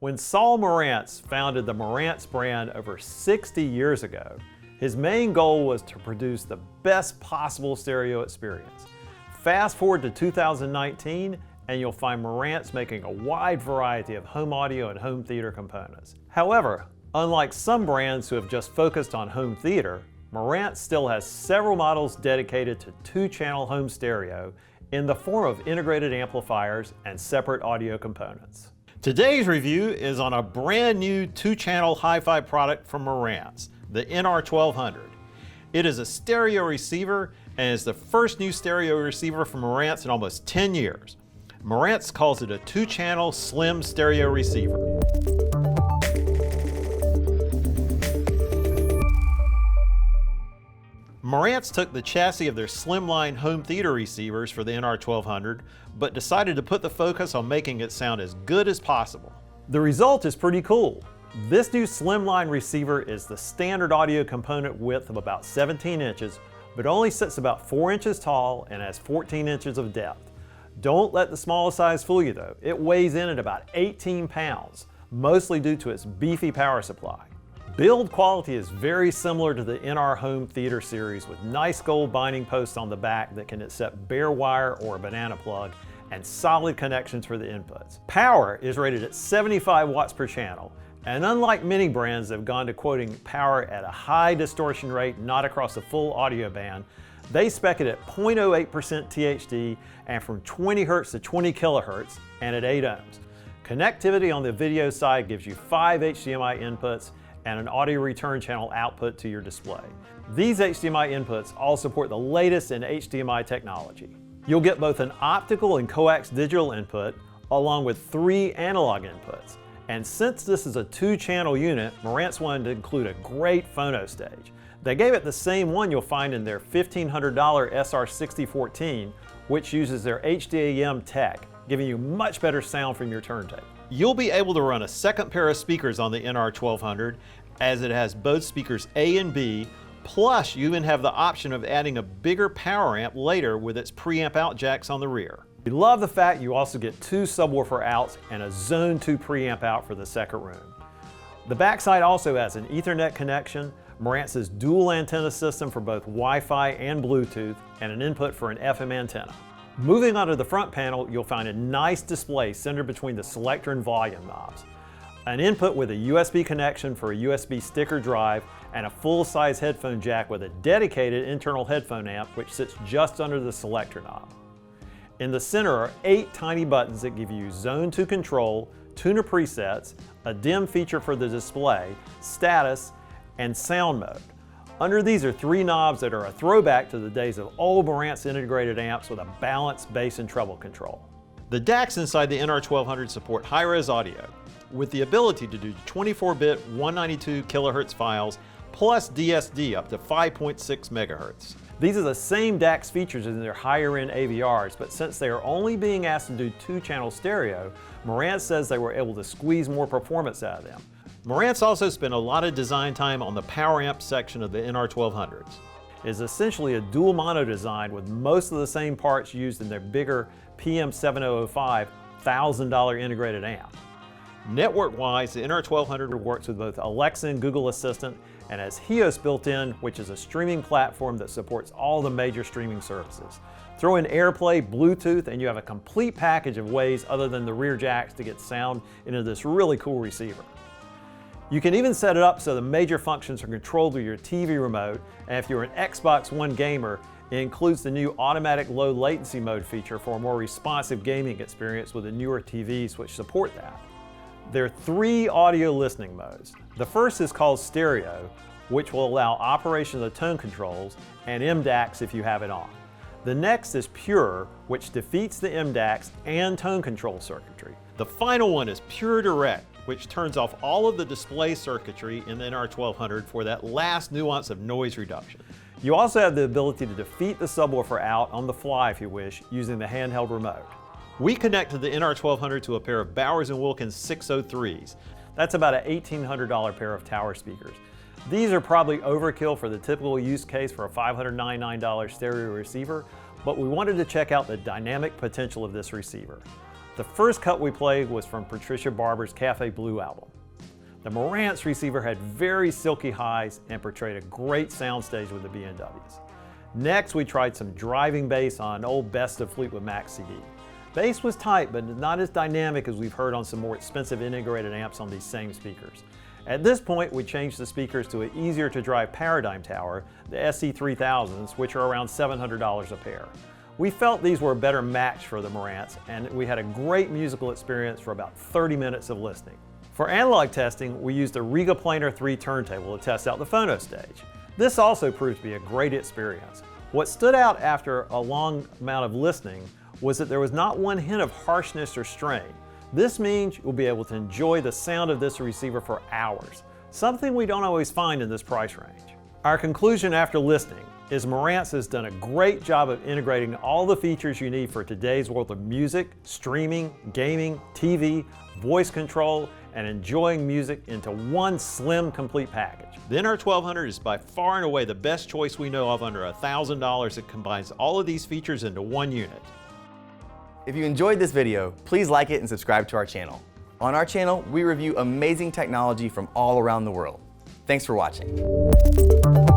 When Saul Marantz founded the Marantz brand over 60 years ago, his main goal was to produce the best possible stereo experience. Fast forward to 2019, and you'll find Marantz making a wide variety of home audio and home theater components. However, unlike some brands who have just focused on home theater, Marantz still has several models dedicated to two-channel home stereo in the form of integrated amplifiers and separate audio components. Today's review is on a brand new two-channel HiFi product from Marantz, the NR1200. It is a stereo receiver and is the first new stereo receiver from Marantz in almost 10 years. Marantz calls it a two-channel slim stereo receiver. Marantz took the chassis of their slimline home theater receivers for the NR1200, but decided to put the focus on making it sound as good as possible. The result is pretty cool. This new slimline receiver is the standard audio component width of about 17 inches, but only sits about 4 inches tall and has 14 inches of depth. Don't let the small size fool you though. It weighs in at about 18 pounds, mostly due to its beefy power supply. Build quality is very similar to the NR Home Theater series, with nice gold binding posts on the back that can accept bare wire or a banana plug, and solid connections for the inputs. Power is rated at 75 watts per channel, and unlike many brands that have gone to quoting power at a high distortion rate not across the full audio band, they spec it at 0.08% THD and from 20 Hz to 20 kHz and at 8 ohms. Connectivity on the video side gives you 5 HDMI inputs and an audio return channel output to your display. These HDMI inputs all support the latest in HDMI technology. You'll get both an optical and coax digital input, along with 3 analog inputs. And since this is a two-channel unit, Marantz wanted to include a great phono stage. They gave it the same one you'll find in their $1,500 SR6014, which uses their HDAM tech, giving you much better sound from your turntable. You'll be able to run a second pair of speakers on the NR1200, as it has both speakers A and B, plus you even have the option of adding a bigger power amp later with its preamp out jacks on the rear. We love the fact you also get 2 subwoofer outs and a Zone 2 preamp out for the second room. The backside also has an Ethernet connection, Marantz's dual antenna system for both Wi-Fi and Bluetooth, and an input for an FM antenna. Moving on to the front panel, you'll find a nice display centered between the selector and volume knobs. An input with a USB connection for a USB sticker drive, and a full-size headphone jack with a dedicated internal headphone amp which sits just under the selector knob. In the center are 8 tiny buttons that give you Zone 2 control, tuner presets, a dim feature for the display, status, and sound mode. Under these are 3 knobs that are a throwback to the days of old Marantz integrated amps with a balanced bass and treble control. The DACs inside the NR1200 support high-res audio, with the ability to do 24-bit 192 kHz files plus DSD up to 5.6 MHz. These are the same DACs features in their higher-end AVRs, but since they are only being asked to do two-channel stereo, Marantz says they were able to squeeze more performance out of them. Marantz also spent a lot of design time on the power amp section of the NR1200s. It is essentially a dual mono design with most of the same parts used in their bigger PM7005 $1,000 integrated amp. Network-wise, the NR1200 works with both Alexa and Google Assistant and has HiOS built in, which is a streaming platform that supports all the major streaming services. Throw in AirPlay, Bluetooth, and you have a complete package of ways other than the rear jacks to get sound into this really cool receiver. You can even set it up so the major functions are controlled with your TV remote, and if you're an Xbox One gamer, it includes the new automatic low latency mode feature for a more responsive gaming experience with the newer TVs which support that. There are 3 audio listening modes. The first is called stereo, which will allow operation of the tone controls, and MDAX if you have it on. The next is pure, which defeats the MDAX and tone control circuitry. The final one is pure direct, which turns off all of the display circuitry in the NR1200 for that last nuance of noise reduction. You also have the ability to defeat the subwoofer out on the fly if you wish, using the handheld remote. We connected the NR1200 to a pair of Bowers & Wilkins 603s. That's about an $1,800 pair of tower speakers. These are probably overkill for the typical use case for a $599 stereo receiver, but we wanted to check out the dynamic potential of this receiver. The first cut we played was from Patricia Barber's Cafe Blue album. The Marantz receiver had very silky highs and portrayed a great soundstage with the B&Ws. Next, we tried some driving bass on an old Best of Fleetwood Mac CD. Bass was tight, but not as dynamic as we've heard on some more expensive integrated amps on these same speakers. At this point, we changed the speakers to an easier to drive Paradigm Tower, the SE3000s, which are around $700 a pair. We felt these were a better match for the Marantz, and we had a great musical experience for about 30 minutes of listening. For analog testing, we used a Riga Planar 3 turntable to test out the phono stage. This also proved to be a great experience. What stood out after a long amount of listening was that there was not one hint of harshness or strain. This means you'll be able to enjoy the sound of this receiver for hours, something we don't always find in this price range. Our conclusion after listening is Marantz has done a great job of integrating all the features you need for today's world of music, streaming, gaming, TV, voice control, and enjoying music into one slim, complete package. The NR1200 is by far and away the best choice we know of under $1,000 that combines all of these features into one unit. If you enjoyed this video, please like it and subscribe to our channel. On our channel, we review amazing technology from all around the world. Thanks for watching.